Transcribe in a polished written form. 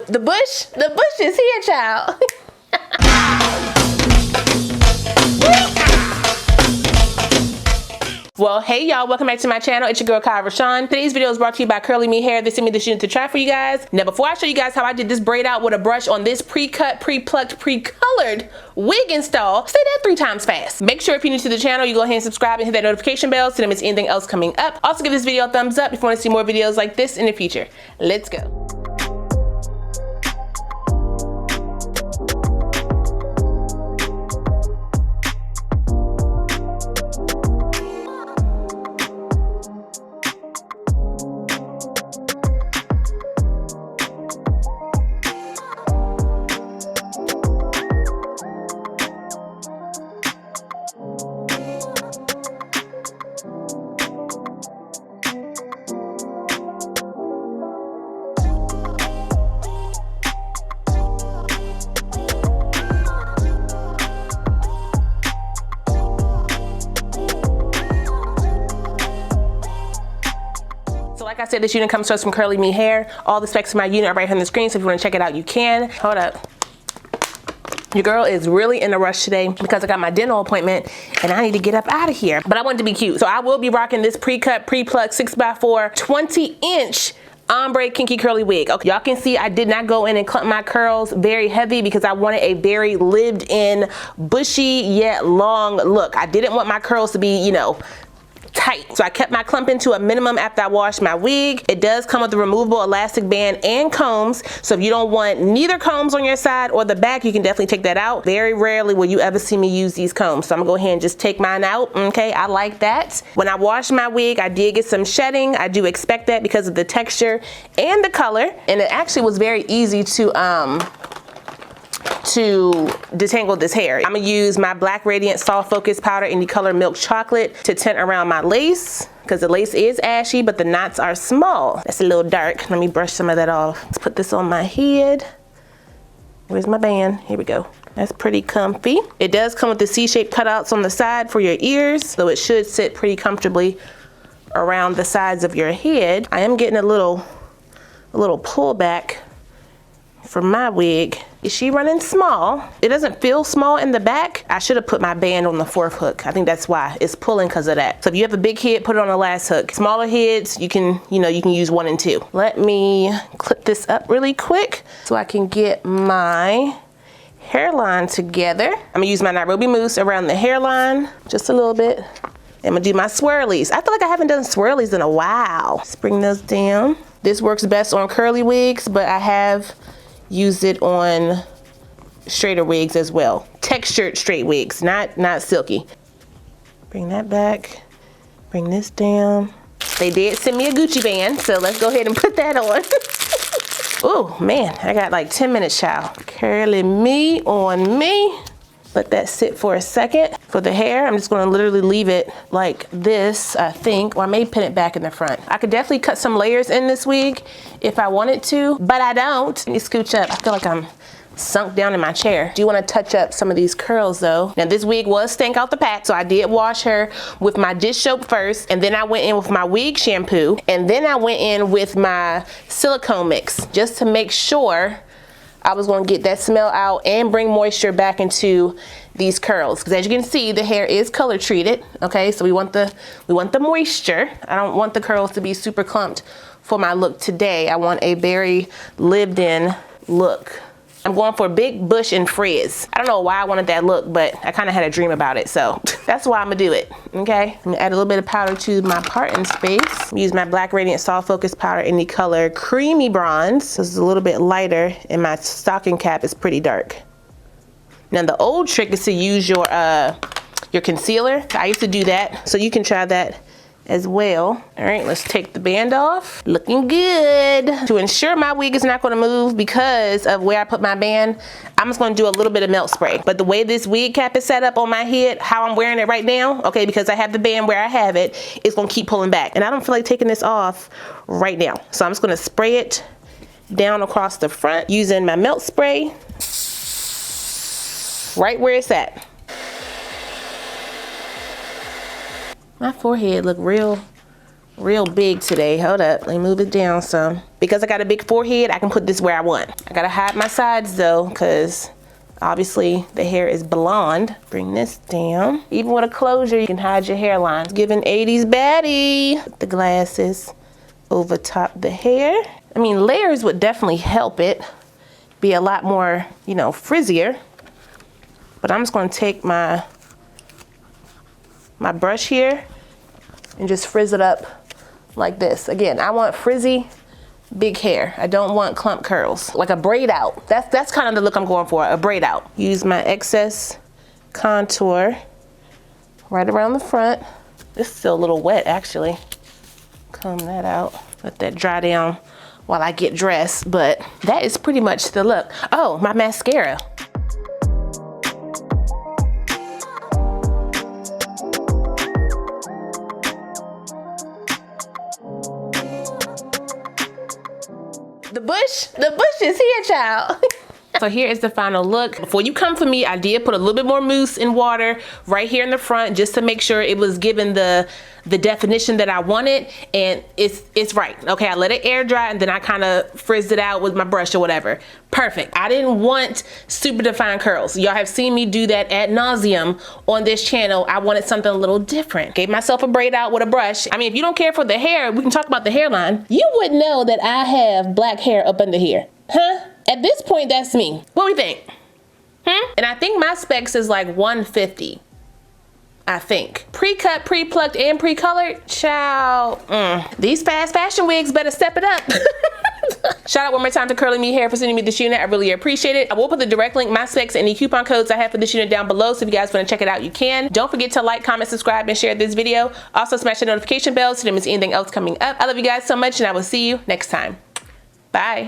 The bush is here, child. Well, hey y'all, welcome back to my channel. It's your girl KIERASHON. Today's video is brought to you by Curlyme Hair. They sent me this unit to try for you guys. Now, before I show you guys how I did this braid out with a brush on this pre-cut, pre-plucked, pre-colored wig install, say that 3 times fast. Make sure if you're new to the channel, you go ahead and subscribe and hit that notification bell so you don't miss anything else coming up. Also, give this video a thumbs up if you want to see more videos like this in the future. Let's go. Like I said, this unit comes to us from Curlyme Hair. All the specs of my unit are right here on the screen, so if you want to check it out, you can. Hold up. Your girl is really in a rush today because I got my dental appointment and I need to get up out of here. But I want to be cute, so I will be rocking this pre-cut, pre-plucked 6x4 20-inch ombre kinky curly wig. Okay, y'all can see I did not go in and clump my curls very heavy because I wanted a very lived in, bushy yet long look. I didn't want my curls to be, you know, tight. So I kept my clumping to a minimum after I washed my wig. It does come with a removable elastic band and combs. So if you don't want neither combs on your side or the back, you can definitely take that out. Very rarely will you ever see me use these combs. So I'm gonna go ahead and just take mine out. Okay, I like that. When I washed my wig, I did get some shedding. I do expect that because of the texture and the color. And it actually was very easy to detangle this hair. I'm gonna use my Black Radiant Soft Focus Powder in the color Milk Chocolate to tint around my lace because the lace is ashy, but the knots are small. That's a little dark. Let me brush some of that off. Let's put this on my head. Where's my band? Here we go. That's pretty comfy. It does come with the C-shaped cutouts on the side for your ears, so it should sit pretty comfortably around the sides of your head. I am getting a little pullback from my wig. Is she running small? It doesn't feel small in the back. I should have put my band on the 4th hook. I think that's why it's pulling because of that. So if you have a big head, put it on the last hook. Smaller heads, you can use 1 and 2. Let me clip this up really quick so I can get my hairline together. I'm gonna use my Nairobi mousse around the hairline, just a little bit. I'm gonna do my swirlies. I feel like I haven't done swirlies in a while. Let's bring those down. This works best on curly wigs, but I have used it on straighter wigs as well. Textured straight wigs, not silky. Bring that back, bring this down. They did send me a Gucci band, so let's go ahead and put that on. Oh man, I got like 10 minutes, child. Curly me on me. Let that sit for a second. For the hair, I'm just gonna literally leave it like this, I think, or I may pin it back in the front. I could definitely cut some layers in this wig if I wanted to, but I don't. Let me scooch up. I feel like I'm sunk down in my chair. Do want to touch up some of these curls though. Now this wig was stank out the pack, so I did wash her with my dish soap first, and then I went in with my wig shampoo, and then I went in with my silicone mix just to make sure I was going to get that smell out and bring moisture back into these curls, because as you can see, the hair is color treated. Okay, so we want the moisture. I don't want the curls to be super clumped for my look today. I want a very lived in look. I'm going for a big bush and frizz. I don't know why I wanted that look, but I kind of had a dream about it, so that's why I'm gonna do it. Okay, I'm gonna add a little bit of powder to my parting space. Use my Black Radiant Soft Focus Powder in the color Creamy Bronze. This is a little bit lighter, and my stocking cap is pretty dark. Now the old trick is to use your concealer. I used to do that, so you can try that as well. All right, let's take the band off. Looking good. To ensure my wig is not gonna move because of where I put my band, I'm just gonna do a little bit of melt spray. But the way this wig cap is set up on my head, how I'm wearing it right now, okay, because I have the band where I have it, it's gonna keep pulling back. And I don't feel like taking this off right now. So I'm just gonna spray it down across the front using my melt spray, right where it's at. My forehead look real real big today. Hold up, let me move it down some. Because I got a big forehead, I can put this where I want. I gotta hide my sides though, because obviously the hair is blonde. Bring this down. Even with a closure, you can hide your hairline. Giving 80s baddie. Put the glasses over top the hair. I mean, layers would definitely help it be a lot more, you know, frizzier. But I'm just gonna take my brush here and just frizz it up like this. Again, I want frizzy, big hair. I don't want clump curls. Like a braid out. That's kind of the look I'm going for, a braid out. Use my excess contour right around the front. This is still a little wet actually. Comb that out. Let that dry down while I get dressed, but that is pretty much the look. Oh, my mascara. The bush is here, child. So here is the final look. Before you come for me, I did put a little bit more mousse in water right here in the front just to make sure it was given the definition that I wanted, and it's right. Okay, I let it air dry and then I kind of frizzed it out with my brush or whatever. Perfect. I didn't want super defined curls. Y'all have seen me do that ad nauseum on this channel. I wanted something a little different. Gave myself a braid out with a brush. I mean, if you don't care for the hair, we can talk about the hairline. You wouldn't know that I have black hair up under here. Huh? At this point, that's me. What do we think? And I think my specs is like 150. I think. Pre-cut, pre-plucked, and pre-colored. Child. These fast fashion wigs better step it up. Shout out one more time to Curly Me Hair for sending me this unit. I really appreciate it. I will put the direct link, my specs, and any coupon codes I have for this unit down below, so if you guys want to check it out, you can. Don't forget to like, comment, subscribe, and share this video. Also smash the notification bell so you don't miss anything else coming up. I love you guys so much, and I will see you next time. Bye.